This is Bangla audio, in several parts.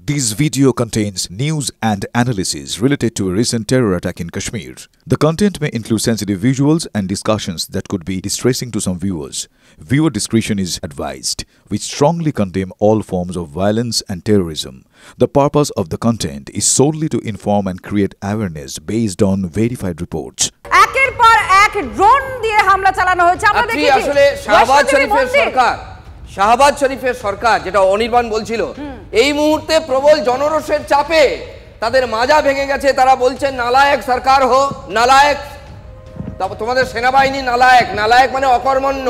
This video contains news and analysis related to a recent terror attack in Kashmir. The content may include sensitive visuals and discussions that could be distressing to some viewers. Viewer discretion is advised. We strongly condemn all forms of violence and terrorism. The purpose of the content is solely to inform and create awareness based on verified reports. একের পর এক ড্রোন দিয়ে হামলা চালানো হয়েছে। আমরা দেখি আসলে শাহবাজ শরীফের সরকার যেটা অনির্বাণ বলছিল এই মুহূর্তে প্রবল জনরোষের চাপে তাদের মাজা ভেঙে গেছে। তারা বলছেন নালায়েক সরকার হো, নালায়েক তোমাদের সেনাবাহিনী নালায়েক, নালায়েক মানে অকর্মণ্য।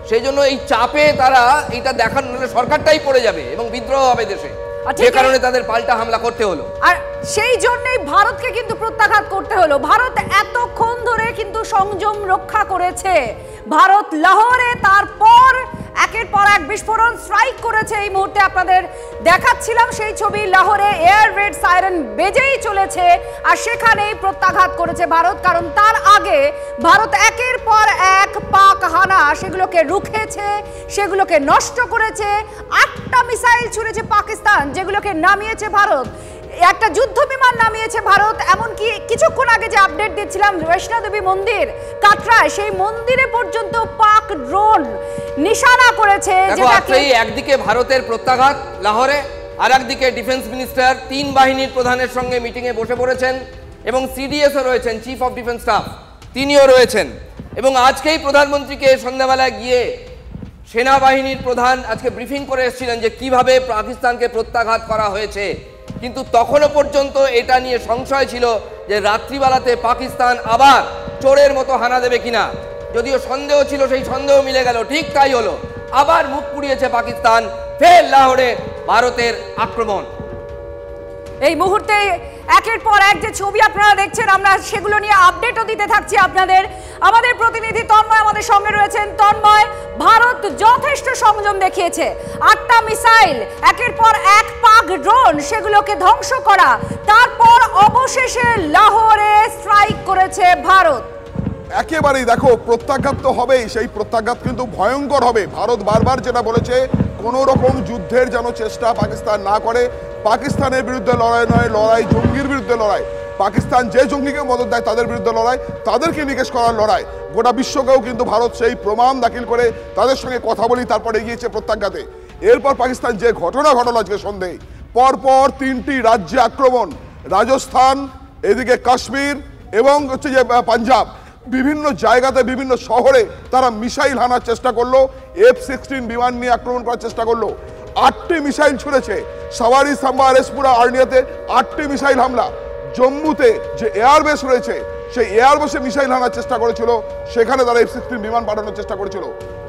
সেই জন্য এই চাপে তারা এটা দেখার সরকারটাই পড়ে যাবে এবং বিদ্রোহ হবে দেশে, যে কারণে তাদের পাল্টা হামলা করতে হলো। আর সেই জন্যই ভারতকে কিন্তু প্রত্যাঘাত করতে হলো। ভারত এতক্ষণ ধরে কিন্তু সংযম রক্ষা করেছে। ভারত লাহোরে তারপর একের পর এক বিস্ফোরণ স্ট্রাইক করেছে। এই মুহূর্তে আপনাদের দেখাচ্ছিলাম সেই ছবি। লাহোরে এয়ার রেড সাইরেন বেজেই চলেছে আর সেখানেই প্রত্যাঘাত করেছে ভারত। কারণ তার আগে ভারত একের পর এক পাক হানা সেগুলোকে রুখেছে, সেগুলোকে নষ্ট করেছে। 8টা মিসাইল ছুড়েছে পাকিস্তান, যেগুলোকে নামিয়েছে ভারত। একটা যুদ্ধ বিমান নামিয়েছে ভারত। এমনকি কিছুক্ষণ আগে যে আপডেট দিচ্ছিলাম বৈষ্ণোদেবী মন্দির কাটরায়, সেই মন্দিরে পর্যন্ত পাক ড্রোন নিশানা করেছে। একদিকে ভারতের প্রত্যাঘাত লাহোরে, আর একদিকে ডিফেন্স মিনিস্টার 3 বাহিনীর প্রধানের সঙ্গে মিটিংয়ে বসে পড়েছেন এবং সিডিএসও রয়েছেন, চিফ অফ ডিফেন্স স্টাফ তিনিও রয়েছেন। এবং আজকেই প্রধানমন্ত্রীকে সন্ধ্যাবেলায় গিয়ে সেনাবাহিনীর প্রধান আজকে ব্রিফিং করে এসেছিলেন যে কিভাবে পাকিস্তানকে প্রত্যাঘাত করা হয়েছে। কিন্তু তখনও পর্যন্ত এটা নিয়ে সংশয় ছিল যে রাত্রিবেলাতে পাকিস্তান আবার চোরের মতো হানা দেবে কিনা। যদিও সন্দেহ ছিল, সেই সন্দেহ মিলে গেল, ঠিক তাই হলো। আবার মুখ পুড়িয়েছে পাকিস্তান, ফের লাহোরে ভারতের আক্রমণ। এই মুহূর্তে একের পর এক যে ছবি আপনারা দেখছেন, আমরা সেগুলো নিয়ে আপডেটও দিতে থাকছি আপনাদের। আমাদের প্রতিনিধি তন্ময় আমাদের সঙ্গে রয়েছেন। তন্ময়, ভারত যথেষ্ট সংযম দেখিয়েছে। 8টা মিসাইল, একের পর এক পাক ড্রোন, সেগুলোকে ধ্বংস করা। তারপর অবশেষে লাহোরে স্ট্রাইক করেছে ভারত। একেবারেই দেখো, প্রত্যাঘাত তো হবেই। সেই প্রত্যাঘাত কিন্তু ভয়ঙ্কর হবে। ভারত বারবার যেটা বলেছে, কোনো রকম যুদ্ধের যেন চেষ্টা পাকিস্তান না করে। পাকিস্তানের বিরুদ্ধে লড়াই নয়, লড়াই জঙ্গির বিরুদ্ধে লড়াই। পাকিস্তান যে জঙ্গিকে মদত দেয় তাদের বিরুদ্ধে লড়াই, তাদেরকে নিকেশ করার লড়াই। গোটা বিশ্বকেও কিন্তু ভারত সেই প্রমাণ দাখিল করে তাদের সঙ্গে কথা বলি তারপর এগিয়েছে প্রত্যাঘাতে। এরপর পাকিস্তান যে ঘটনা ঘটল আজকে সন্ধ্যে, পরপর 3টি রাজ্যে আক্রমণ, রাজস্থান, এদিকে কাশ্মীর এবং হচ্ছে যে পাঞ্জাব, বিভিন্ন জায়গাতে বিভিন্ন শহরে তারা মিসাইল হানার চেষ্টা করলো। F-16 বিমান নিয়ে আক্রমণ করার চেষ্টা করলো। 8টি মিসাইল ছুড়েছে। সাওয়ারি, সাম্বা, আরেসপুরা, আর্নিয়াতে 8টি মিসাইল হামলা। জম্মুতে যে এয়ারবেস রয়েছে সেই এয়ারবেসে মিসাইল হানার চেষ্টা করেছিল, সেখানে তারা F-16 বিমান পাঠানোর চেষ্টা করেছিল।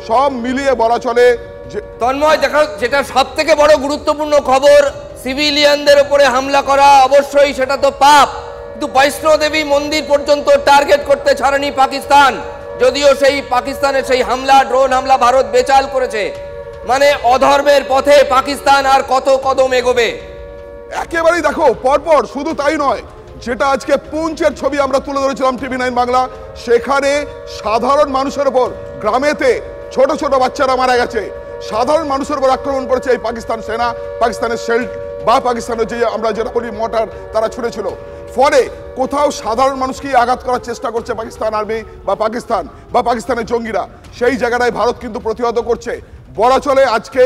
সব মিলিয়ে বলা চলে যে তন্ময়, দেখো, যেটা সব থেকে বড় গুরুত্বপূর্ণ খবর, সিভিলিয়ানদের উপরে হামলা করা অবশ্যই সেটা তো পাপ, কিন্তু বৈষ্ণোদেবী মন্দির পর্যন্ত টার্গেট করতে ছাড়েনি পাকিস্তান। যদিও সেই পাকিস্তানের সেই হামলা, ড্রোন হামলা ভারত বেচাল করেছে। মানে অধর্মের পথে পাকিস্তান আর কত কদম এগোবে। একেবারেই দেখো, পরপর শুধু তাই নয়, যেটা আজকে পুঞ্চের ছবি আমরা তুলে ধরেছিলাম TV9 বাংলা, সেখানে সাধারণ মানুষের উপর, গ্রামেতে ছোট ছোট বাচ্চারা মারা গেছে। সাধারণ মানুষের উপর আক্রমণ করেছে এই পাকিস্তান সেনা, পাকিস্তানের শেল্ড বা পাকিস্তানের যে আমরা যেটা বলি মর্টার তারা ছুড়েছিল। ফলে কোথাও সাধারণ মানুষকে আঘাত করার চেষ্টা করছে পাকিস্তান আর্মি বা পাকিস্তানের জঙ্গিরা, সেই জায়গাটায় ভারত কিন্তু প্রতিহত করছে। বলা চলে আজকে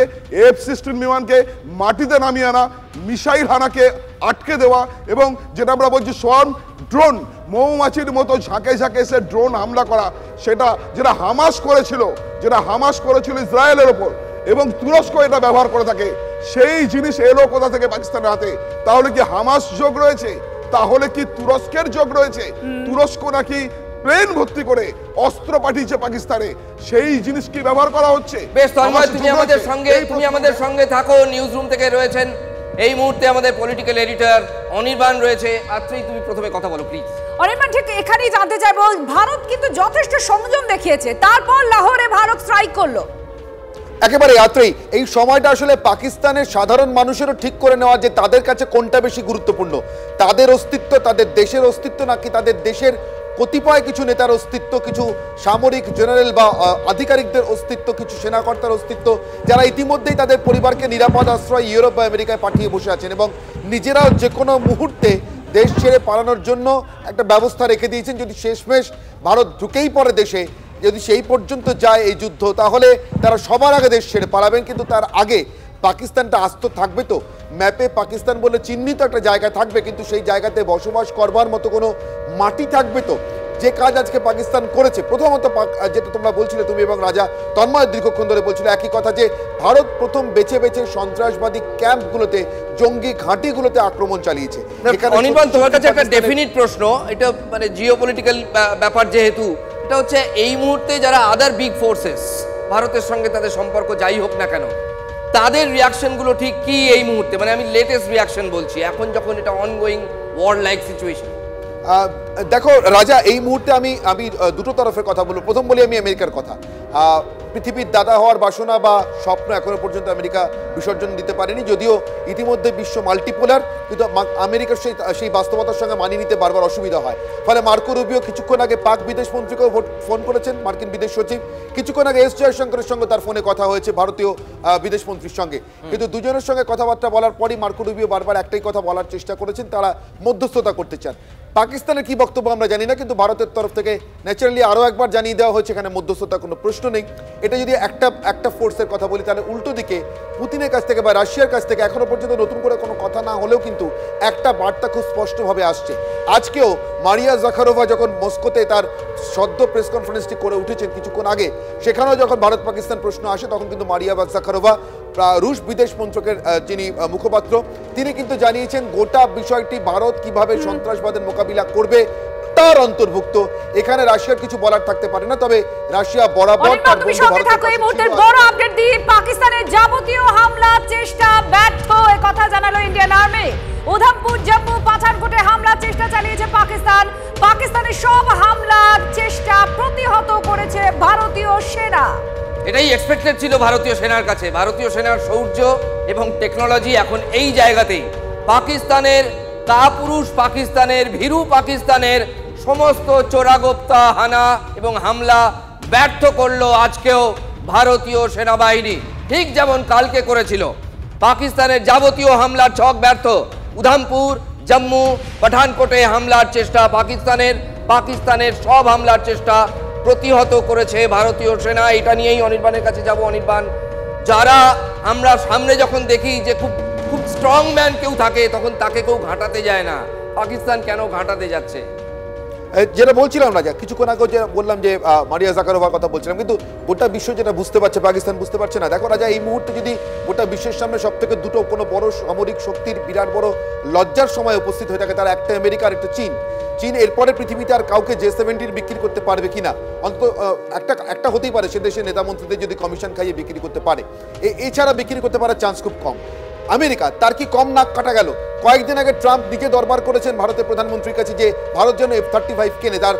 F-16 বিমানকে মাটিতে নামিয়ে আনা, মিসাইল হানাকে আটকে দেওয়া এবং যেটা আমরা বলছি সোয়ার্ম ড্রোন, মৌমাছির মতো ঝাঁকে ঝাঁকে এসে ড্রোন হামলা করা, যেটা হামাস করেছিল ইসরায়েলের ওপর, এবং তুরস্ক এটা ব্যবহার করে থাকে। সেই জিনিস এলো কোথা থেকে? পাকিস্তানের হাতে। তাহলে কি হামাস যোগ রয়েছে? তাহলে কি তুরস্কের যোগ রয়েছে? তুরস্ক নাকি প্লেন ভর্তি করে অস্ত্র পাঠিয়েছে পাকিস্তানে, সেই জিনিস কি ব্যবহার করা হচ্ছে? বেশ তন্ময়, তুমি আমাদের সঙ্গে থাকো, নিউজ রুম থেকে রয়েছেন এই মুহূর্তে আমাদের পলিটিক্যাল এডিটর অনির্বাণ রয়েছে। আত্রেই, তুমি প্রথমে কথা বলো প্লিজ। অনির্বাণ, ঠিক এখানেই জানতে চাইবো, ভারত কিন্তু যথেষ্ট সংযম দেখিয়েছে, তারপর লাহোরে ভারত স্ট্রাইক করলো। একেবারে আত্রেই, এই সময়টা আসলে পাকিস্তানের সাধারণ মানুষেরও ঠিক করে নেওয়া যে তাদের কাছে কোনটা বেশি গুরুত্বপূর্ণ, তাদের অস্তিত্ব, তাদের দেশের অস্তিত্ব, নাকি তাদের দেশের কতিপয় কিছু নেতার অস্তিত্ব, কিছু সামরিক জেনারেল বা আধিকারিকদের অস্তিত্ব, কিছু সেনাকর্তার অস্তিত্ব, যারা ইতিমধ্যেই তাদের পরিবারকে নিরাপদ আশ্রয় ইউরোপ বা আমেরিকায় পাঠিয়ে বসে আছেন এবং নিজেরাও যে কোনো মুহূর্তে দেশ ছেড়ে পালানোর জন্য একটা ব্যবস্থা রেখে দিয়েছেন। যদি শেষমেশ ভারত ঢুকেই পড়ে দেশে, যদি সেই পর্যন্ত যায় এই যুদ্ধ, তাহলে তারা সবার আগে দেশ ছেড়ে পালাবেন। কিন্তু তার আগে পাকিস্তানটা আস্ত থাকবে তো, ম্যাপে পাকিস্তান বলে চিহ্নিত একটা জায়গা থাকবে, কিন্তু সেই জায়গাতে বসবাস করবার মতো কোনো মাটি থাকবে তো? যে কাজ আজকে পাকিস্তান করেছে, প্রথমত যেটা তোমরা বলছিলে, তুমি এবং রাজা তন্ময় দীর্ঘক্ষণ ধরে বলছিল একই কথা, যে ভারত প্রথম বেছে বেছে সন্ত্রাসবাদী ক্যাম্পগুলোতে, জঙ্গি ঘাঁটিগুলোতে আক্রমণ চালিয়েছে। অনির্বাণ, তোমার কাছে একটা ডেফিনিট প্রশ্ন, এটা মানে জিওপলিটিক্যাল ব্যাপার, যেহেতু এটা হচ্ছে এই মুহূর্তে যারা আদার বিগ ফোর্সেস, ভারতের সঙ্গে তাদের সম্পর্ক যাই হোক না কেন, তাদের রিয়াকশনগুলো ঠিক কি এই মুহূর্তে? মানে আমি লেটেস্ট রিয়াকশন বলছি, এখন যখন এটা অনগোয়িং ওয়ার লাইক সিচুয়েশন। দেখো রাজা, এই মুহূর্তে আমি দুটো তরফের কথা বলবো। প্রথম বলি আমি আমেরিকার কথা। পৃথিবীর দাদা হওয়ার বাসনা বা স্বপ্ন এখনো পর্যন্ত আমেরিকা বিসর্জন দিতে পারেনি, যদিও ইতিমধ্যে বিশ্ব মাল্টিপোলার, কিন্তু আমেরিকার সেই বাস্তবতার সঙ্গে মানিয়ে নিতে বারবার অসুবিধা হয়। ফলে মার্কো রুবিও কিছুক্ষণ আগে পাক বিদেশ মন্ত্রীকেও ফোন করেছেন, মার্কিন বিদেশ সচিব। কিছুক্ষণ আগে এস জয়শঙ্করের সঙ্গে তার ফোনে কথা হয়েছে ভারতীয় বিদেশ মন্ত্রীর সঙ্গে। কিন্তু দুজনের সঙ্গে কথাবার্তা বলার পরই মার্কো রুবিও বারবার একটাই কথা বলার চেষ্টা করেছেন, তারা মধ্যস্থতা করতে চান। পাকিস্তানের কি বক্তব্য আমরা জানি না, কিন্তু ভারতের তরফ থেকে ন্যাচারালি আরও একবার জানিয়ে দেওয়া হয়েছে এখানে মধ্যস্থতার কোনো প্রশ্ন নেই। এটা যদি একটা ফোর্সের কথা বলি, তাহলে উল্টো দিকে পুতিনের কাছ থেকে বা রাশিয়ার কাছ থেকে এখনো পর্যন্ত নতুন করে কোনো কথা না হলেও কিন্তু একটা বার্তা খুব স্পষ্টভাবে আসছে। আজকেও মারিয়া জাখারোভা যখন মস্কোতে তার সদ্য প্রেস কনফারেন্সটি করে উঠেছেন কিছুক্ষণ আগে, সেখানেও যখন ভারত পাকিস্তান প্রশ্ন আসে, তখন কিন্তু মারিয়া জাখারোভা, রুশ বিদেশ মন্ত্রকের যিনি মুখপাত্র, তিনি কিন্তু জানিয়েছেন গোটা বিষয়টি ভারত কিভাবে সন্ত্রাসবাদের মোকাবিলা করবে তার অন্তর্ভুক্ত। এখানে রাশিয়ার কিছু বলার থাকতে পারে না, তবে রাশিয়া বরাবর তার বন্ধু ভারতের এই মুহূর্তের বড় আপডেট দিয়ে পাকিস্তানের যাবতীয় হামলা চেষ্টা ব্যর্থ, এ কথা জানালো ইন্ডিয়ান আর্মি। উধমপুর, জম্মু, পাঠানকোটে হামলার চেষ্টা চালিয়েছে পাকিস্তান। পাকিস্তানের সব হামলার চেষ্টা প্রতিহত করেছে ভারতীয় সেনা। এটাই এক্সপেক্টেড ছিল ভারতীয় সেনার কাছে। ভারতীয় সেনার শৌর্য এবং টেকনোলজি এখন এই জায়গাতেই পাকিস্তানের কাপুরুষ, পাকিস্তানের ভীরু, পাকিস্তানের সমস্ত চোরাগোপ্তা হানা এবং হামলা ব্যর্থ করলো আজকেও ভারতীয় সেনাবাহিনী, ঠিক যেমন কালকে করেছিল। পাকিস্তানের যাবতীয় হামলার ছক ব্যর্থ। উধমপুর, জম্মু, পাঠানকোটে হামলার চেষ্টা পাকিস্তানের সব হামলার চেষ্টা প্রতিহত করেছে ভারতীয় সেনা। এটা নিয়েই অনির্বাণের কাছে যাব। অনির্বাণ, যারা আমরা সামনে যখন দেখি যে খুব খুব স্ট্রং ম্যান কেউ থাকে, তখন তাকে কেউ ঘাঁটাতে যায় না, পাকিস্তান কেন ঘাঁটাতে যাচ্ছে? যেটা বলছিলাম না, কিছুক্ষণ আগে যে বললাম যে মারিয়া জাকারোভার কথা বলছিলাম, কিন্তু গোটা বিশ্ব যেটা বুঝতে পারছে, পাকিস্তান বুঝতে পারছে না। দেখো রাজা, এই মুহূর্তে যদি গোটা বিশ্বের সামনে সব থেকে দুটো কোনো বড় সামরিক শক্তির বিরাট বড় লজ্জার সময় উপস্থিত হয়ে থাকে, তার একটা আমেরিকা আর একটা চীন। চীন এরপরে পৃথিবীতে আর কাউকে J-70 বিক্রি করতে পারবে কিনা, অন্তত একটা হতেই পারে, সে দেশের নেতা মন্ত্রীদের যদি কমিশন খাইয়ে বিক্রি করতে পারে, এছাড়া বিক্রি করতে পারার চান্স খুব কম। আমেরিকা, তার কি কম নাক কাটা গেল? কয়েকদিন আগে ট্রাম্প নিজে দরবার করেছেন ভারতের প্রধানমন্ত্রীর কাছে যে ভারত যেন F-35 কেনে, তার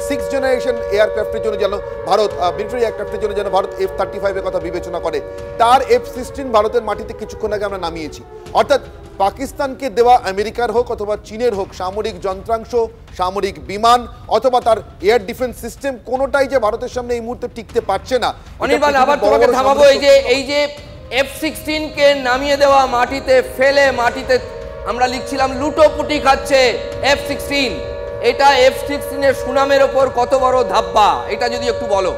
সিক্স জেনারেশন এয়ারক্রাফটের জন্য যেন ভারত, মিলিটারি এয়ারক্রাফটের জন্য যেন ভারত F-35 এর কথা বিবেচনা করে। তার F-16 ভারতের মাটিতে কিছুক্ষণ আগে আমরা নামিয়েছি। অর্থাৎ পাকিস্তানকে দেওয়া আমেরিকার হোক অথবা চীনের হোক সামরিক যন্ত্রাংশ, সামরিক বিমান অথবা তার এয়ার ডিফেন্স সিস্টেম, কোনোটাই যে ভারতের সামনে এই মুহূর্তে টিকতে পারছে না। অনির্বাণ, আবার তোমাকে থামাবো। এই যে F-16 কে নামিয়ে দেওয়া, মাটিতে ফেলে, মাটিতে আমরা লিখছিলাম লুটোপুটি খাচ্ছে F-16, এটা F-16 এর সুনামের ওপর কত বড় ধাপ্পা, এটা যদি একটু বলো।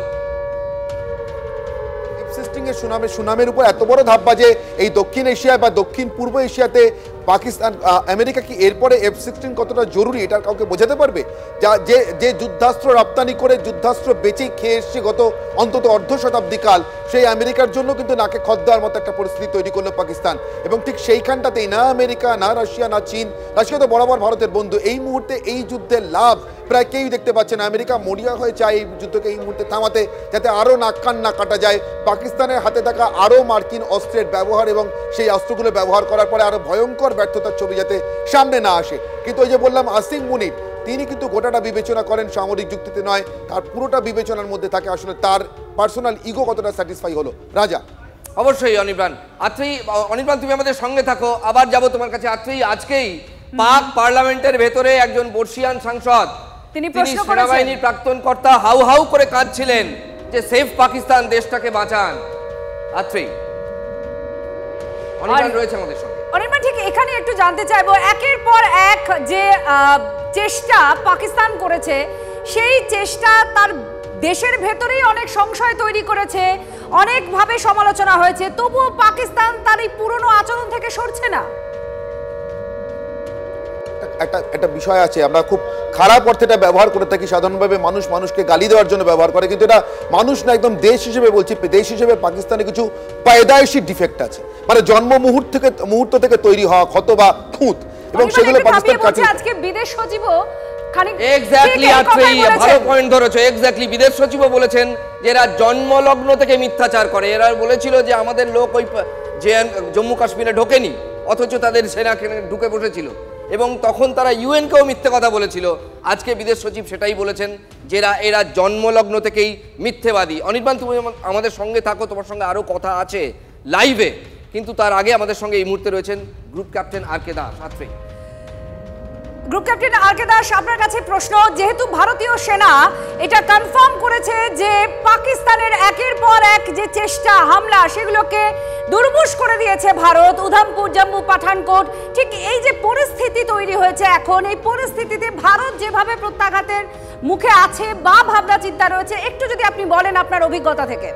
F-16 এর সুনামের উপর এত বড় ধাপ্পা যে এই দক্ষিণ এশিয়ায় বা দক্ষিণ পূর্ব এশিয়াতে পাকিস্তান, আমেরিকা কি এরপরে F-16 কতটা জরুরি এটা কাউকে বোঝাতে পারবে? যে যুদ্ধাস্ত্র রপ্তানি করে যুদ্ধাস্ত্র বেচেই খেয়ে এসছে গত অন্তত অর্ধ শতাব্দী কাল, সেই আমেরিকার জন্য কিন্তু নাকে খত দেওয়ার মতো একটা পরিস্থিতি তৈরি করলো পাকিস্তান। এবং ঠিক সেইখানটাতেই না আমেরিকা, না রাশিয়া, না চীন, রাশিয়া তো বরাবর ভারতের বন্ধু, এই মুহূর্তে এই যুদ্ধের লাভ প্রায় কেউই দেখতে পাচ্ছে না। আমেরিকা মরিয়া হয়ে চায় এই যুদ্ধকে এই মুহূর্তে থামাতে, যাতে আরও নাক কান না কাটা যায়। পাকিস্তানের হাতে থাকা আরও মার্কিন অস্ত্রের ব্যবহার এবং সেই অস্ত্রগুলো ব্যবহার করার পরে আরও ভয়ঙ্কর ব্যর্থতার ছবি যাতে সামনে না আসে। কিন্তু ওই যে বললাম, আসিম মুনির, তিনি কিন্তু গোটাটা বিবেচনা করেন সামরিক যুক্তিতে নয়, তার পুরোটা বিবেচনার মধ্যে থাকে আসলে তার পার্সোনাল ইগো কতটা স্যাটিসফাই হলো। রাজা, অবশ্যই অনির্বাণ। অনির্বাণ, তুমি আমাদের সঙ্গে থাকো, আবার যাব তোমার কাছে। আজকেই পাক পার্লামেন্টের ভেতরে একজন বর্ষিয়ান সাংসদ তিনি প্রশ্ন করেছেন, সেনাবাহিনীর প্রাক্তন কর্তা হাউ হাউ করে কাঁদছিলেন যে সেফ পাকিস্তান, দেশটাকে বাঁচান। আত্রেই অনির্বাণ রয়েছে আমাদের সঙ্গে। অনির্বাণ, ঠিক এখানে একটু জানতে চাইবো, একের পর এক যে চেষ্টা পাকিস্তান করেছে, সেই চেষ্টা তার দেশের ভেতরেই অনেক সংশয় তৈরি করেছে, অনেকভাবে সমালোচনা হয়েছে, তবুও পাকিস্তান তার এই পুরনো আচরণ থেকে সরছে না। একটা বিষয় আছে, আমরা খুব খারাপ অর্থে এটা ব্যবহার করে থাকি সাধারণভাবে, মানুষ মানুষকে গালি দেওয়ার জন্য ব্যবহার করে, কিন্তু এটা মানুষ না, একদম দেশ হিসেবে বলছি, দেশ হিসেবে পাকিস্তানে কিছু পায়দাইশি ডিফেক্ট আছে, মানে জন্ম মুহূর্ত থেকে তৈরি হওয়া ক্ষত বা খুঁত, এবং সেগুলো পাকিস্তান কাটিয়ে। আজকে বিদেশ সচিবও এক্স্যাক্টলি ভালো পয়েন্ট ধরেছো, এক্স্যাক্টলি বিদেশ সচিবও বলেছেন যে এরা জন্মলগ্ন থেকে মিথ্যাচার করে। এরা বলেছিল যে আমাদের লোক ওই যে জম্মু কাশ্মীরে ঢোকেনি, অথচ তাদের সেনা ঢুকে বসেছিল, এবং তখন তারা ইউএনকেও মিথ্যে কথা বলেছিল। আজকে বিদেশ সচিব সেটাই বলেছেন যে এরা জন্মলগ্ন থেকেই মিথ্যেবাদী। অনির্বাণ, তুমি আমাদের সঙ্গে থাকো, তোমার সঙ্গে আরও কথা আছে লাইভে, কিন্তু তার আগে আমাদের সঙ্গে এই মুহূর্তে রয়েছেন group captain R K Das. Group captain R K Das, আপনার কাছে প্রশ্ন, যেহেতু ভারতীয় সেনা এটা কনফার্ম করেছে যে পাকিস্তানের একের পর এক যে চেষ্টা হামলা সেগুলোকে দুর্মুষ করে দিয়েছে ভারত, উধামপুর, জম্মু, পাঠানকোট, ঠিক এই যে পরিস্থিতি তৈরি হয়েছে এখন, এই পরিস্থিতিতে ভারত যেভাবে প্রত্যাঘাতের মুখে আছে বা ভাবনা চিন্তা রয়েছে, একটু যদি আপনি বলেন আপনার অভিজ্ঞতা থেকে।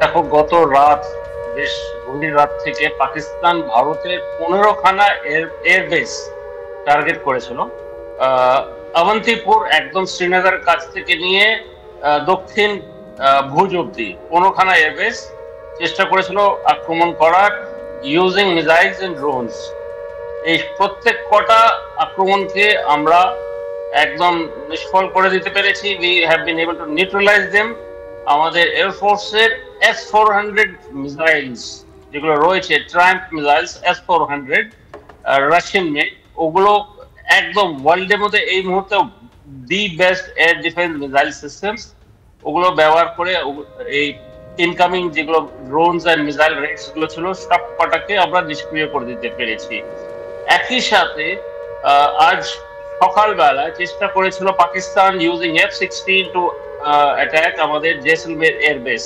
দেখো, গত রাত, বেশ গভীর রাত থেকে পাকিস্তান ভারতের 15খানা এয়ারবেস টার্গেট করেছিল। অবন্তিপুর একদম শ্রীনগরের কাছ থেকে নিয়ে দক্ষিণ ভুজ অব্দি 15খানা এয়ারবেস চেষ্টা করেছিল আক্রমণ করার, ইউজিং মিসাইলস এন্ড ড্রোনস। এই প্রত্যেক কটা আক্রমণকে আমরা একদম নিষ্ফল করে দিতে পেরেছি। We have been able to neutralise them. আমাদের এয়ারফোর্সের S-400 মিসাইলস যেগুলো রয়েছে, Triumph missiles S-400 Russian made, ওগুলো একদম ওয়ার্ল্ডের মধ্যে এই মুহূর্তে the best air defence missile systems, ওগুলো ব্যবহার করে এই ইনকামিং যেগুলো ড্রোনস এন্ড মিসাইল রেটস গুলো ছিল সব কটাকে আমরা নিষ্ক্রিয় করে দিতে পেরেছি। একই সাথে আজ সকালবেলা চেষ্টা করেছিল Pakistan using F-16 two attack আমাদের জেসলমের এয়ারবেস।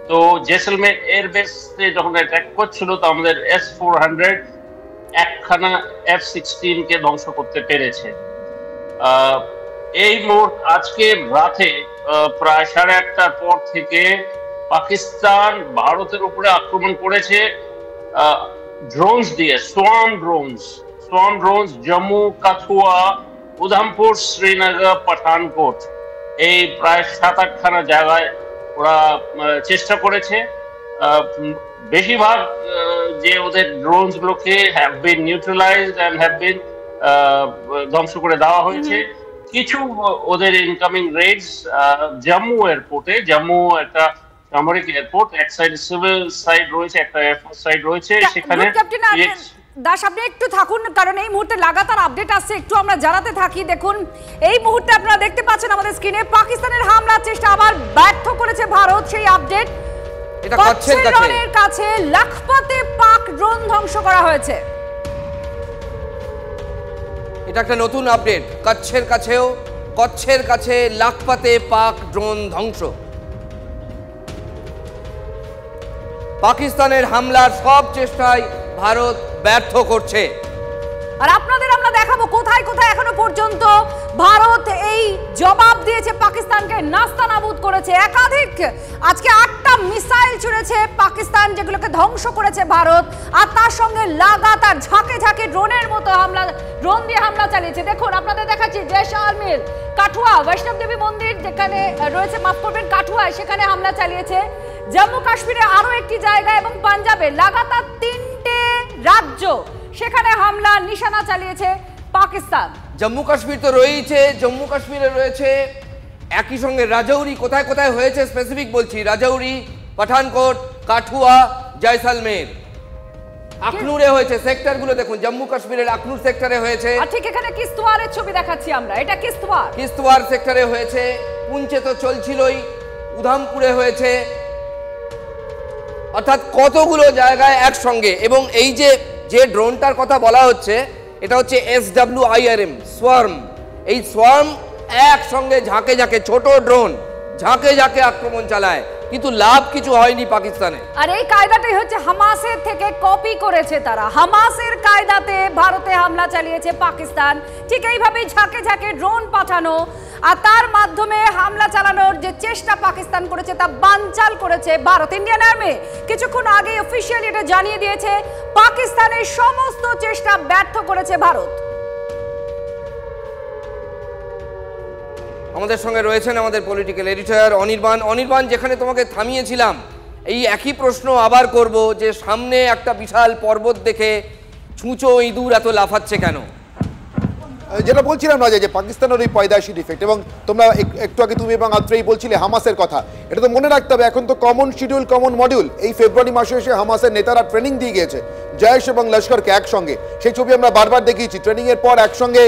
তো জেসলমের এয়ারবেসে যখন অ্যাটাক করছিল, তো আমাদের S-400 একখানা F-16 কে ধ্বংস করতে পেরেছে। এই আজকে রাতে প্রায় 8:30টার পর থেকে পাকিস্তান ভারতের উপরে আক্রমণ করেছে ড্রোনস দিয়ে, সোয়ার্ম ড্রোনস জম্মু, কাঠুয়া, উধামপুর, শ্রীনগর, পাঠানকোট, এই প্রায় 7-8খানা জায়গায় ওরা চেষ্টা করেছে। বেশিরভাগ যে ওদের ড্রোনস গুলোকে have been neutralized and have been ধ্বংস করে দেওয়া হয়েছে। কিছু ওদের ইনকামিং রেডস জম্মু এয়ারপোর্টে, জম্মু একটা সামরিক এয়ারপোর্ট, এক সাইড সিভিল সাইড রয়েছে, একটা এয়ারফোর্স সাইড রয়েছে, সেখানে দাস আপনি একটু থাকুন, কারণ এই মুহূর্তে লাগাতার আপডেট আসছে, একটু আমরা জানাতে থাকি। দেখুন, এই মুহূর্তে আপনারা দেখতে পাচ্ছেন আমাদের স্ক্রিনে পাকিস্তানের হামলার চেষ্টা আবার ব্যর্থ করেছে ভারত, সেই আপডেট। এটা কচ্ছের কাছে লাখপতে পাক ড্রোন ধ্বংস করা হয়েছে। এটা একটা নতুন আপডেট, কচ্ছের কাছে লাখপতে পাক ড্রোন ধ্বংস। পাকিস্তানের হামলার সব চেষ্টায় ভারত ব্যর্থ করছে। আর আপনাদের আমরা দেখাবো কোথায় কোথায় এখনো পর্যন্ত ভারত এই জবাব দিয়েছে, পাকিস্তানকে নাস্তানাবুদ করেছে। একাধিক আজকে 8টা মিসাইল ছুড়েছে পাকিস্তান, যেগুলোকে ধ্বংস করেছে ভারত, আর তার সঙ্গে লাগাতার ঝাঁকে ঝাঁকে ড্রোনের মতো ড্রোন দিয়ে হামলা চালিয়েছে। দেখুন, আপনাদের দেখাচ্ছি জয়সলমের কাঠুয়া বৈষ্ণব দেবী মন্দির যেখানে রয়েছে, মাফ করবেন, কাঠুয়ায়, সেখানে হামলা চালিয়েছে। জম্মু কাশ্মীরে আরো একটি জায়গা এবং পাঞ্জাবে লাগাতার 3টে রাজ্য, সেখানে হামলা নিশানা চালিয়েছে পাকিস্তান। জম্মু কাশ্মীর তো রয়েছে, জম্মু কাশ্মীরে রয়েছে একই সঙ্গে রাজৌরি, কোথায় কোথায় হয়েছে স্পেসিফিক বলছি, রাজৌরি, পাঠানকোট, কাঠুয়া, জয়সলমের, আখনুরে হয়েছে। সেক্টরগুলো দেখুন, জম্মু কাশ্মীরের আখনুর সেক্টরে হয়েছে, আর ঠিক এখানে কিস্তওয়ারের ছবি দেখাচ্ছি আমরা, এটা কিস্তওয়ার সেক্টরে হয়েছে, পুঞ্চে তো চলছিলই, উধামপুরে হয়েছে, অর্থাৎ কতগুলো জায়গায় একসঙ্গে। এবং এই যে ড্রোনটার কথা বলা হচ্ছে, এটা হচ্ছে SWIRM, সোয়ার্ম। এই সোয়ার্ম একসঙ্গে ঝাঁকে ঝাঁকে, ছোট ড্রোন ঝাঁকে ঝাঁকে আক্রমণ চালায়, কিন্তু লাভ কিছু হয়নি পাকিস্তানে। আর এই কায়দাটাই হচ্ছে হামাসের থেকে কপি করেছে তারা। হামাসের কায়দাতে ভারতে হামলা চালিয়েছে পাকিস্তান, ঠিক এইভাবেই ঝাঁকে ঝাঁকে ড্রোন পাঠানো আর তার মাধ্যমে হামলা চালানোর যে চেষ্টা পাকিস্তান করেছে তা বানচাল করেছে ভারত। ইন্ডিয়ান আর্মি কিছুক্ষণ আগে অফিসিয়ালি এটা জানিয়ে দিয়েছে পাকিস্তানের সমস্ত চেষ্টা ব্যর্থ করেছে ভারত। আমাদের সঙ্গে রয়েছেন আমাদের পলিটিক্যাল এডিটর অনির্বাণ। অনির্বাণ, যেখানে তোমাকে থামিয়েছিলাম, এই একই প্রশ্ন আবার করব যে সামনে একটা বিশাল পর্বত দেখে ছুঁচো ইঁদুর এত লাফাচ্ছে কেন? যেটা বলছিলাম রাজা, যে পাকিস্তানের ওই পয়দাশী ডিফেক্ট, এবং তোমরা একটু আগে তুমি এবং আত্রেই বলছিলে হামাসের কথা, এটা তো মনে রাখতে হবে এখন তো কমন শিডিউল, কমন মডিউল। এই ফেব্রুয়ারি মাসে এসে হামাসের নেতারা ট্রেনিং দিয়ে গিয়েছে জয়েশ এবং লস্করকে একসঙ্গে। সেই ছবি আমরা বারবার দেখিয়েছি। ট্রেনিং এর পর একসঙ্গে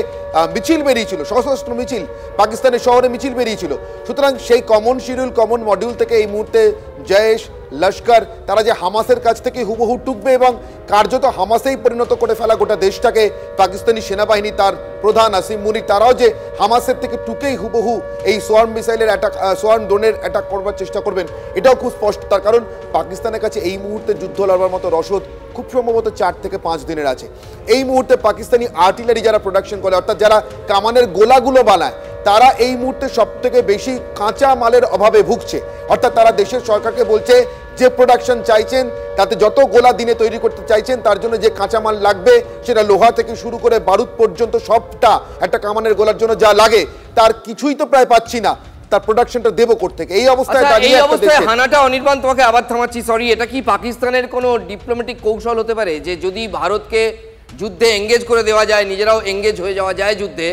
মিছিল বেরিয়েছিল, সশস্ত্র মিছিল পাকিস্তানের শহরে মিছিল বেরিয়েছিল। সুতরাং সেই কমন শিডিউল, কমন মডিউল থেকে এই মুহূর্তে জয়েশ, লস্কর তারা যে হামাসের কাছ থেকে হুবহু টুকবে এবং কার্যত হামাসেই পরিণত করে ফেলা গোটা দেশটাকে, পাকিস্তানি সেনাবাহিনী তার প্রধান আসিম মুনির তারাও যে হামাসের থেকে টুকেই হুবহু এই সোয়ার্ম মিসাইলের অ্যাটাক, সোয়ার্ম ড্রোনের অ্যাটাক করবার চেষ্টা করবেন, এটাও খুব স্পষ্ট। তার কারণ পাকিস্তানের কাছে এই মুহূর্তে যুদ্ধ লড়বার মতো রসদ খুব সম্ভবত 4 থেকে 5 দিনের আছে। এই মুহূর্তে পাকিস্তানি আর্টিলারি যারা প্রোডাকশন করে, অর্থাৎ যারা কামানের গোলাগুলো বানায়, তারা এই মুহূর্তে সব থেকে বেশি কাঁচা মালের অভাবে ভুগছে। অর্থাৎ তারা দেশের সরকারকে বলছে যে প্রোডাকশন চাইছেন, তাতে যত গোলা দিনে তৈরি করতে চাইছেন তার জন্য যে কাঁচামাল লাগবে, সেটা লোহা থেকে শুরু করে বারুদ পর্যন্ত সবটা একটা কামানের গোলার জন্য যা লাগে তার কিছুই তো প্রায় পাচ্ছি না, তার প্রোডাকশনটা দেবো কোত্থেকে? এই অবস্থায় এই অবস্থায় হানাটা, অনির্বাণ তোমাকে আবার থামাচ্ছি, সরি, এটা কি পাকিস্তানের কোনো ডিপ্লোম্যাটিক কৌশল হতে পারে যে যদি ভারতকে যুদ্ধে এঙ্গেজ করে দেওয়া যায়, নিজেরাও এঙ্গেজ হয়ে যাওয়া যায় যুদ্ধে,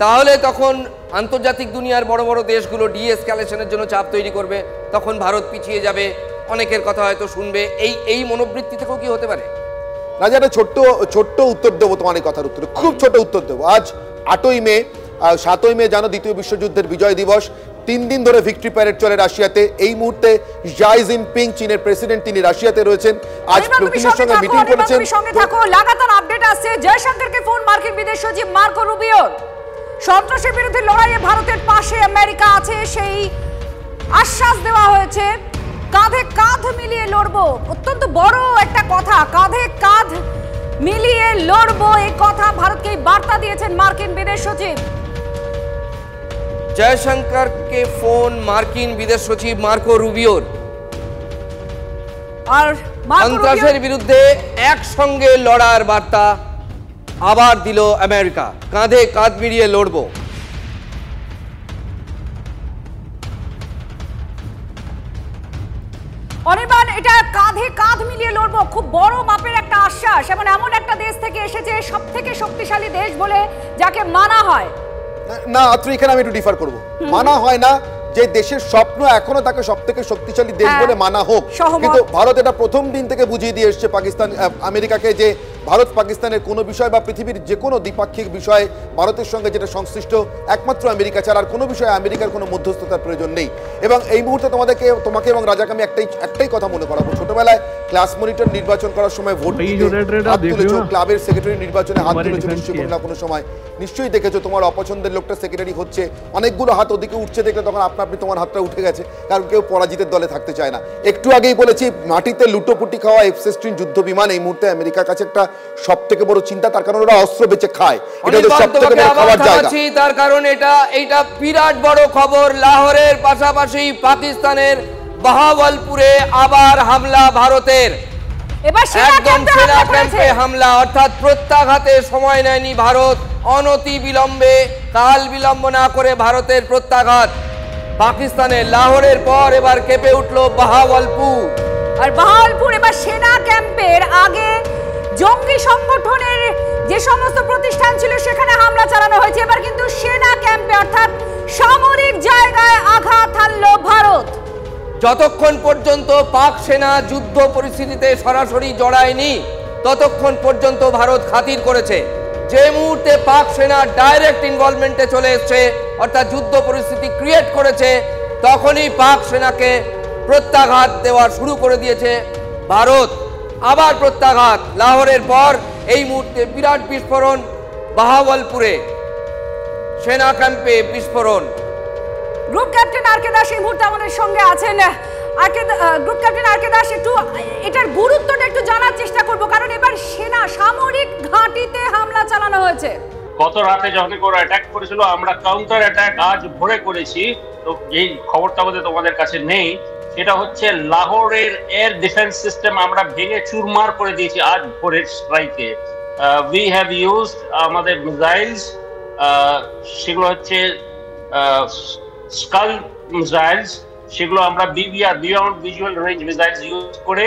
তাহলে তখন আন্তর্জাতিক দুনিয়ার বড় বড় দেশগুলো ডিএসক্যালেশনের জন্য চাপ তৈরি করবে, তখন ভারত পিছিয়ে যাবে, অনেকের কথা হয়তো শুনবে, এই মনোবৃত্তি থেকেও কি হতে পারে? রাজা, একটা ছোট্ট উত্তর দেবো তোমার এই কথার উত্তরে, খুব ছোট উত্তর দেবো। আজ 8ই মে, 7ই মে জানো দ্বিতীয় বিশ্বযুদ্ধের বিজয় দিবস। 3 দিন ধরে ভিক্টরি প্যারেড চলে রাশিয়াতে। এই মুহূর্তে জাই জিনপিং, চীনের প্রেসিডেন্ট, তিনি রাশিয়াতে রয়েছেন। আজ পুতিনের সঙ্গে মিটিং করেছেন। সঙ্গে থাকো, লাগাতার আপডেট আসছে। জয়শঙ্করকে ফোন মার্কিন বিদেশ সচিব মার্কো রুবিওর। সন্ত্রাসের বিরুদ্ধে লড়াইয়ে ভারতের পাশে আমেরিকা আছে, সেই আশ্বাস দেওয়া হয়েছে। কাঁধে কাঁধ মিলিয়ে লড়বো, অত্যন্ত বড় একটা কথা, কাঁধে কাঁধ মিলিয়ে লড়বো, এই কথা ভারতকে বার্তা দিয়েছেন মার্কিন বিদেশ সচিব। জয়শঙ্করকে ফোন মার্কিন বিদেশ সচিব মার্কো রুবিওর। আর সন্ত্রাসের বিরুদ্ধে একসঙ্গে লড়ার বার্তা আবার দিল আমেরিকা, কাঁধে কাঁধ মিলিয়ে লড়বো। অনির্বাণ, এটা কাঁধে কাঁধ মিলিয়ে লড়বো খুব বড় মাপের একটা আশ্বাস, এবং এমন একটা দেশ থেকে এসেছে সব থেকে শক্তিশালী দেশ বলে যাকে মানা হয়। না আত্র, এখানে আমি একটু ডিফার করবো। মানা হয় না, যে দেশের স্বপ্ন এখনো তাকে সব থেকে শক্তিশালী দেশ বলে মানা হোক, কিন্তু ভারত এটা প্রথম দিন থেকে বুঝিয়ে দিয়ে এসছে পাকিস্তান, আমেরিকাকে, যে ভারত পাকিস্তানের কোনো বিষয় বা পৃথিবীর যে কোনো দ্বিপাক্ষিক বিষয়ে ভারতের সঙ্গে যেটা সংশ্লিষ্ট একমাত্র আমেরিকা ছাড়া আর কোনো বিষয়ে আমেরিকার কোনো মধ্যস্থতার প্রয়োজন নেই। এবং এই মুহূর্তে তোমাকে এবং রাজাকে আমি একটাই কথা মনে করাবো। ছোটবেলায় ক্লাস মনিটর নির্বাচন করার সময় ভোট তুলেছো, ক্লাবের সেক্রেটারি নির্বাচনে হাত তুলেছো, নিশ্চয়ই কোনো না কোনো সময় নিশ্চয়ই দেখেছো তোমার অপছন্দের লোকটা সেক্রেটারি হচ্ছে, অনেকগুলো হাত ওদিকে উঠছে দেখলে তখন আপনি তোমার হাতটা উঠে গেছে, কারণ কেউ পরাজিতের দলে থাকতে চায় না। একটু আগেই বলেছি, মাটিতে লুটোপুটি খাওয়া F-16 যুদ্ধ বিমান এই মুহূর্তে আমেরিকার কাছে একটা সব থেকে বড় চিন্তা, তার কারণ ওরা অস্ত্র বেচে খায়, এটা সব থেকে বড় খাবার জায়গা। তার কারণ এটা বিরাট বড় খবর। লাহোরের পাশাপাশি পাকিস্তানের বাহাওয়ালপুরে আবার হামলা ভারতের, একদম সেনা ক্যাম্পে হামলা, অর্থাৎ প্রত্যাঘাতে সময় নেয়নি ভারত, অনতি বিলম্বে, কাল বিলম্ব না করে ভারতের প্রত্যাঘাত। পাকিস্তানের লাহোরের পর এবার কেঁপে উঠল বাহাওয়ালপুর। আর বাহাওয়ালপুর এবার সেনা ক্যাম্পের আগে জঙ্গি সংগঠনের যে সমস্ত প্রতিষ্ঠান ছিল সেখানে হামলা চালানো হয়েছে, এবার কিন্তু সেনা ক্যাম্পে অর্থাৎ সামরিক জায়গায় আঘাত হানল ভারত। যতক্ষণ পর্যন্ত পাক সেনা যুদ্ধ পরিস্থিতিতে সরাসরি জড়ায়নি ততক্ষণ পর্যন্ত ভারত খাতির করেছে। যে মুহূর্তে পাক সেনা ডাইরেক্ট ইনভলভমেন্টে চলে এসছে, অর্থাৎ যুদ্ধ পরিস্থিতি ক্রিয়েট করেছে, তখনই পাক সেনাকে প্রত্যাঘাত দেওয়া শুরু করে দিয়েছে ভারত। আবার প্রত্যাঘাত লাহোরের পর এই মুহূর্তে বিরাট বিস্ফোরণ বাহাওয়ালপুরে সেনা ক্যাম্পে বিস্ফোরণ। Group captain R K Das এই মুহূর্তে আমাদের সঙ্গে আছেন। Group captain R K Das, একটু এটার গুরুত্বটা একটু জানার চেষ্টা করব, কারণ এবার সেনা সামরিক ঘাঁটিতে হামলা চালানো হয়েছে। গত রাতে যখন ওরা অ্যাটাক করেছিল, আমরা কাউন্টার অ্যাটাক আজ ভোরে করেছি। তো এই খবরটা বোধহয় তোমাদের কাছে নেই, সেটা হচ্ছে লাহোরের এয়ার ডিফেন্স সিস্টেম আমরা ভেঙে চুরমার করে দিয়েছি আজ ভোরের স্ট্রাইকে। উই হ্যাভ ইউজড আমাদের মিসাইলস, সেগুলো হচ্ছে স্কাল মিসাইলস, সেগুলো আমরা BVR beyond visual range missiles use করে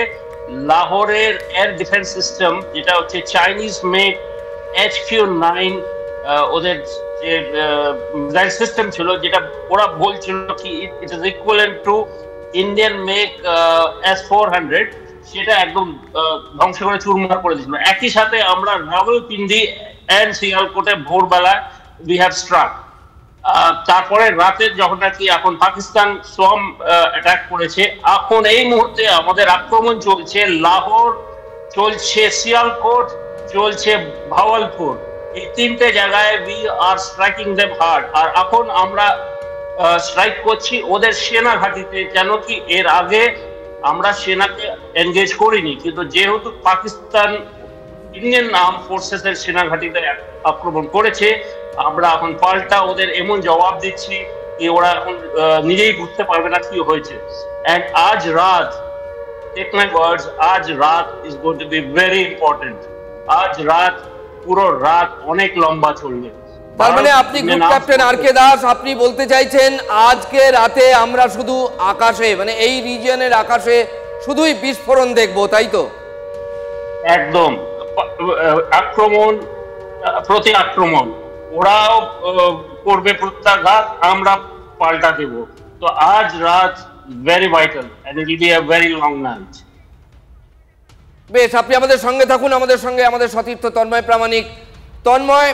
লাহোরের এয়ার ডিফেন্স সিস্টেম, যেটা হচ্ছে চাইনিজ মেড HQ-9 ওদের যে মিসাইল সিস্টেম ছিল, যেটা ওরা বলছিল কি it is equivalent to Indian make S-400, সেটা একদম ধ্বংস করে চুরমার করে দিয়েছিল। একই সাথে আমরা রাওয়ালপিন্ডি এন্ড সিয়ালকোটে ভোরবেলা উই হ্যাভ স্ট্রাক। তারপরে রাতে যখন নাকি এখন পাকিস্তান সোয়াম অ্যাটাক করেছে, এখন এই মুহূর্তে আমাদের আক্রমণ চলছে লাহোর, চলছে সিয়ালকোট, চলছে ভাওয়ালপুর। এই তিনটে জায়গায় we are striking them hard. আর এখন আমরা স্ট্রাইক করছি ওদের সেনা ঘাঁটিতে, কেন কি এর আগে আমরা সেনাকে এনগেজ করিনি, কিন্তু যেহেতু পাকিস্তান ইন্ডিয়ান আর্ম ফোর্সেস এর সেনা ঘাঁটিতে আক্রমণ করেছে, আমরা এখন পাল্টা ওদের এমন জবাব দিচ্ছি যে ওরা এখন নিজেই বুঝতে পারবে না কি হয়েছে। এন্ড আজ রাত, টেক মাই ওয়ার্ডস, আজ রাত is going to be very important. আজ রাত, পুরো রাত অনেক লম্বা চলবে। তার মানে আপনি group captain R K Das, আপনি বলতে চাইছেন আজকে রাতে আমরা শুধু আকাশে, মানে এই রিজিয়নের আকাশে শুধুই বিস্ফোরণ দেখবো, তাই তো? একদম, আক্রমণ প্রতি আক্রমণ, ওরাও করবে প্রত্যাঘাত, আমরা পাল্টা দেব। তো আজ রাত very vital and it will be a very long night. বেশ, আপনি আমাদের সঙ্গে থাকুন, আমাদের সঙ্গে আমাদের সতীর্থ Tanmoy Pramanik. Tanmoy,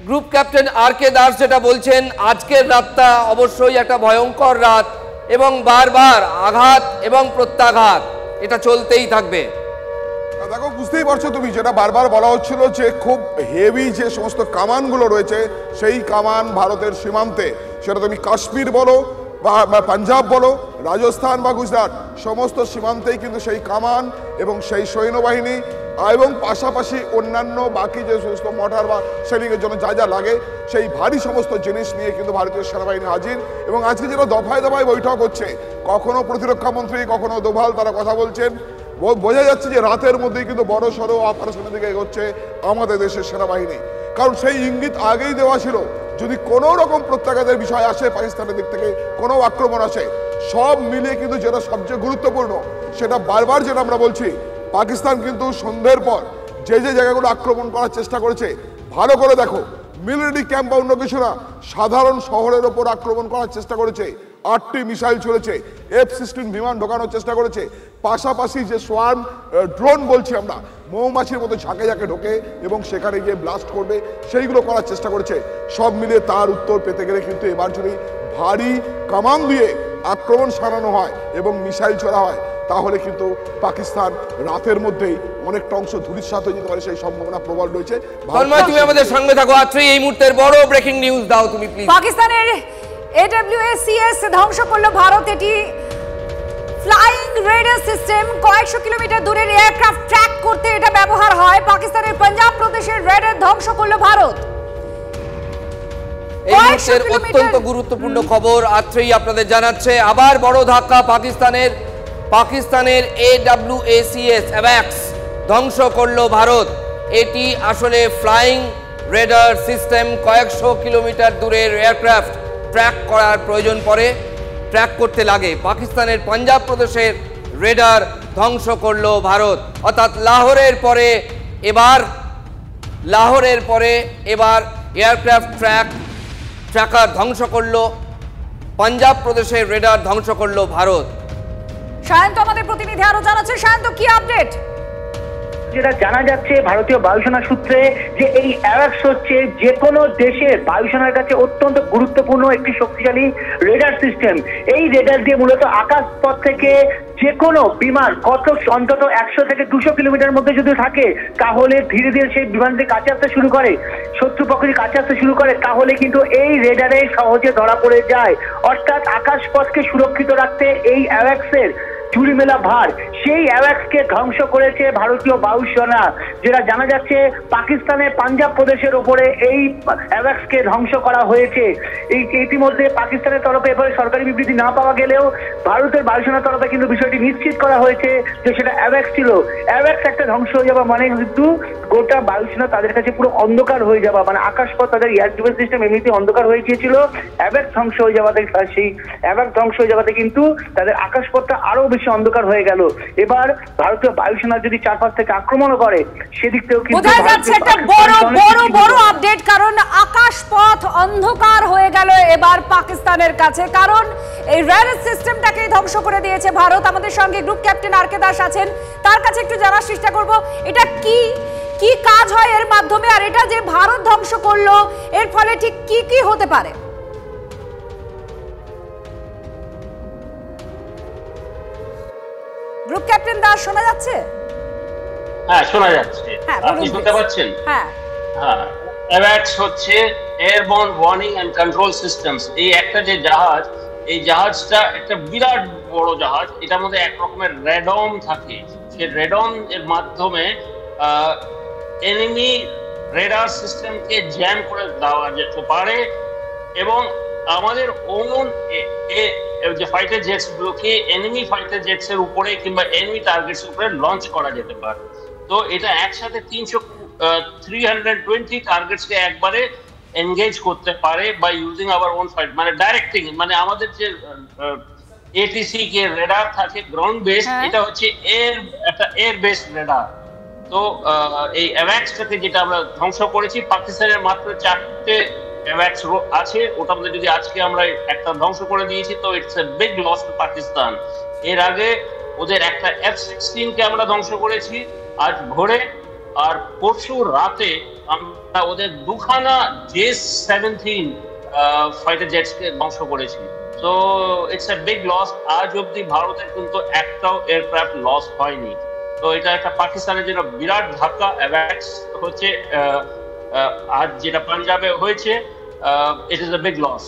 group captain R K Das যেটা বলছেন, আজকের রাতটা অবশ্যই একটা ভয়ঙ্কর রাত এবং বারবার আঘাত এবং প্রত্যাঘাত এটা চলতেই থাকবে। দেখো, বুঝতেই পারছো তুমি, যেটা বারবার বলা হচ্ছিল যে খুব হেভি যে সমস্ত কামানগুলো রয়েছে, সেই কামান ভারতের সীমান্তে, সেটা তুমি কাশ্মীর বলো বা পাঞ্জাব বলো, রাজস্থান বা গুজরাট, সমস্ত সীমান্তেই কিন্তু সেই কামান এবং সেই সৈন্যবাহিনী এবং পাশাপাশি অন্যান্য বাকি যে সমস্ত মর্টার বা শেলিংয়ের জন্য যা যা লাগে, সেই ভারী সমস্ত জিনিস নিয়ে কিন্তু ভারতীয় সেনাবাহিনী হাজির। এবং আজকে যেটা দফায় দফায় বৈঠক হচ্ছে, কখনো প্রতিরক্ষা মন্ত্রী, কখনো দোভাল, তারা কথা বলছেন, বোঝা যাচ্ছে যে রাতের মধ্যেই কিন্তু বড় সড়ো অপারেশনের দিকে এগোচ্ছে আমাদের দেশের সেনাবাহিনী। কারণ সেই ইঙ্গিত আগেই দেওয়া ছিল, যদি কোনো রকম প্রত্যাঘাতের বিষয় আসে, পাকিস্তানের দিক থেকে কোনো আক্রমণ আসে, সব মিলিয়ে কিন্তু যেটা সবচেয়ে গুরুত্বপূর্ণ, সেটা বারবার যেটা আমরা বলছি, পাকিস্তান কিন্তু সন্ধ্যের পর যে যে জায়গাগুলো আক্রমণ করার চেষ্টা করেছে, ভালো করে দেখো, মিলিটারি ক্যাম্প বা অন্য কিছু না, সাধারণ শহরের ওপর আক্রমণ করার চেষ্টা করেছে, 8টি মিসাইল চলেছে, F-16 বিমান ঢোকানোর চেষ্টা করেছে, পাশাপাশি যে সোয়ার্ম ড্রোন বলছি আমরা, মৌমাছির মতো ঝাঁকে ঝাঁকে ঢোকে এবং সেখানে গিয়ে ব্লাস্ট করবে, সেইগুলো করার চেষ্টা করেছে। সব মিলিয়ে তার উত্তর পেতে গেলে কিন্তু এবার যদি ভারী কামান দিয়ে আক্রমণ সারানো হয় এবং মিসাইল ছোড়া হয়, তাহলে কিন্তু পাকিস্তান রাতের মধ্যেই অনেকটা অংশ ধূলিসাৎ হয়ে যেতে পারে, সেই সম্ভাবনা প্রবল রয়েছে। তন্ময়, তুমি আমাদের সঙ্গে থাকো। আত্রি, এই মুহূর্তের বড় ব্রেকিং নিউজ দাও তুমি প্লিজ। পাকিস্তানের AWACS ধ্বংস করলো ভারত। এটি ফ্লাইং রেডার সিস্টেম, কয়েকশো কিলোমিটার দূরের এয়ারক্রাফট ট্র্যাক করতে এটা ব্যবহার হয়। পাকিস্তানের পাঞ্জাব প্রদেশের রেডার ধ্বংস করলো ভারত। এই মুহূর্তের অত্যন্ত গুরুত্বপূর্ণ খবর আত্রেই আপনাদের জানাচ্ছে। আবার বড় ধাক্কা পাকিস্তানের AWACS ধ্বংস করলো ভারত। এটি আসলে ফ্লাইং রেডার সিস্টেম, কয়েকশো কিলোমিটার দূরের এয়ারক্রাফট ট্র্যাক করার প্রয়োজন পড়ে, ট্র্যাক করতে লাগে। পাকিস্তানের পাঞ্জাব প্রদেশের রেডার ধ্বংস করলো ভারত। অর্থাৎ লাহোরের পরে এবার এয়ারক্রাফট ট্র্যাকার ধ্বংস করলো, পাঞ্জাব প্রদেশের রেডার ধ্বংস করলো ভারত। সায়ন্ত আমাদের প্রতিনিধি আরো জানাচ্ছে। সায়ন্ত, কি আপডেট? যেটা জানা যাচ্ছে ভারতীয় বায়ুসেনা সূত্রে যে এই অ্যাওয়াক্স হচ্ছে যে কোনো দেশের বায়ুসেনার কাছে অত্যন্ত গুরুত্বপূর্ণ একটি শক্তিশালী রেডার সিস্টেম। এই রেডার দিয়ে মূলত আকাশপথ থেকে যে কোনো বিমান অন্তত 100 থেকে 200 কিলোমিটার মধ্যে যদি থাকে তাহলে ধীরে ধীরে সেই বিমানটি কাছে আসতে শুরু করে, শত্রুপক্ষের কাছে আসতে শুরু করে, তাহলে কিন্তু এই রেডারে সহজে ধরা পড়ে যায়। অর্থাৎ আকাশপথকে সুরক্ষিত রাখতে এই অ্যাওয়াক্সের চুরি মেলা ভার, সেই অ্যাওয়াক্সকে ধ্বংস করেছে ভারতীয় বায়ুসেনা। যেটা জানা যাচ্ছে পাকিস্তানের পাঞ্জাব প্রদেশের ওপরে এই অ্যাওয়াক্সকে ধ্বংস করা হয়েছে। ইতিমধ্যে পাকিস্তানের তরফে এবারে সরকারি বিবৃতি না পাওয়া গেলেও ভারতের বায়ুসেনার তরফে কিন্তু বিষয়টি নিশ্চিত করা হয়েছে যে সেটা অ্যাওয়াক্স ছিল। অ্যাওয়াক্স একটা ধ্বংস হয়ে যাওয়া মানে কিন্তু গোটা বায়ুসেনা তাদের কাছে পুরো অন্ধকার হয়ে যাওয়া, মানে আকাশপথ তাদের এয়ার ডিফেন্স সিস্টেম এমনিতে অন্ধকার হয়ে গিয়েছিল, অ্যাওয়াক্স ধ্বংস হয়ে যাওয়াতে সেই অ্যাওয়াক্স ধ্বংস হয়ে যাওয়াতে কিন্তু তাদের আকাশপথটা আরো বেশি অন্ধকার হয়ে গেল। এবার ভারতীয় বায়ুসেনা যদি চারপাশ থেকে আক্রমণ করে সেদিক থেকেও কিন্তু বোঝা যাচ্ছে একটা বড় বড় বড় আপডেট, কারণ আকাশপথ অন্ধকার হয়ে গেল এবার পাকিস্তানের কাছে, কারণ এই রেডার সিস্টেমটাকে ধ্বংস করে দিয়েছে ভারত। আমাদের সঙ্গে group captain R K Das আছেন, তার কাছে একটু জানার চেষ্টা করব এটা কি কি কাজ হয় এর মাধ্যমে, আর এটা যে ভারত ধ্বংস করলো এর ফলে ঠিক কি কি হতে পারে। গ্রুপ ক্যাপ্টেন দাস শোনা যাচ্ছে? হ্যাঁ শোনা যাচ্ছে, আপনি শুনতে পাচ্ছেন? হ্যাঁ হ্যাঁ, অ্যাওয়াক্স হচ্ছে airborne warning and control systems. এই একটা যে জাহাজ, এই জাহাজটা একটা বিরাট বড় জাহাজ, এটার মধ্যে এক রকমের রেডম থাকে। সেই রেডম এর মাধ্যমে এনিমি রেডার সিস্টেমকে জ্যাম করে দেওয়া যেতে পারে এবং আমাদের ওন যে ফাইটার জেটস গুলোকে এনিমি ফাইটার জেটস এর উপরে কিংবা এনিমি টার্গেটস উপরে লঞ্চ করা যেতে পারে। তো এটা একসাথে 320 টার্গেটসকে একবারে এনগেজ করতে পারে by using our own fight, মানে ডাইরেক্টিং, মানে আমাদের যে এটিসি কে রেডার থাকে গ্রাউন্ড বেস, এটা হচ্ছে একটা এয়ার বেস রেডার। তো এই অ্যাওয়াক্সটাকে যেটা আমরা ধ্বংস করেছি, পাকিস্তানের মাত্র 4টে অ্যাওয়াক্স আছে, ওটার মধ্যে যদি আজকে আমরা একটা ধ্বংস করে দিয়েছি তো it's a big loss to Pakistan. এর আগে ওদের একটা F-16 কে আমরা ধ্বংস করেছি আজ ভোরে, আর পরশু রাতে আমরা ওদের দুখানা J-17 ফাইটার জেটস কে ধ্বংস করেছি। তো ইটস এ বিগ লস। আজ অব্দি ভারতের কিন্তু একটাও এয়ারক্রাফট লস হয়নি। তো এটা একটা পাকিস্তানের জন্য বিরাট ধাক্কা। অ্যাওয়াক্স হচ্ছে আজ যেটা পাঞ্জাবে হয়েছে, it is a big loss.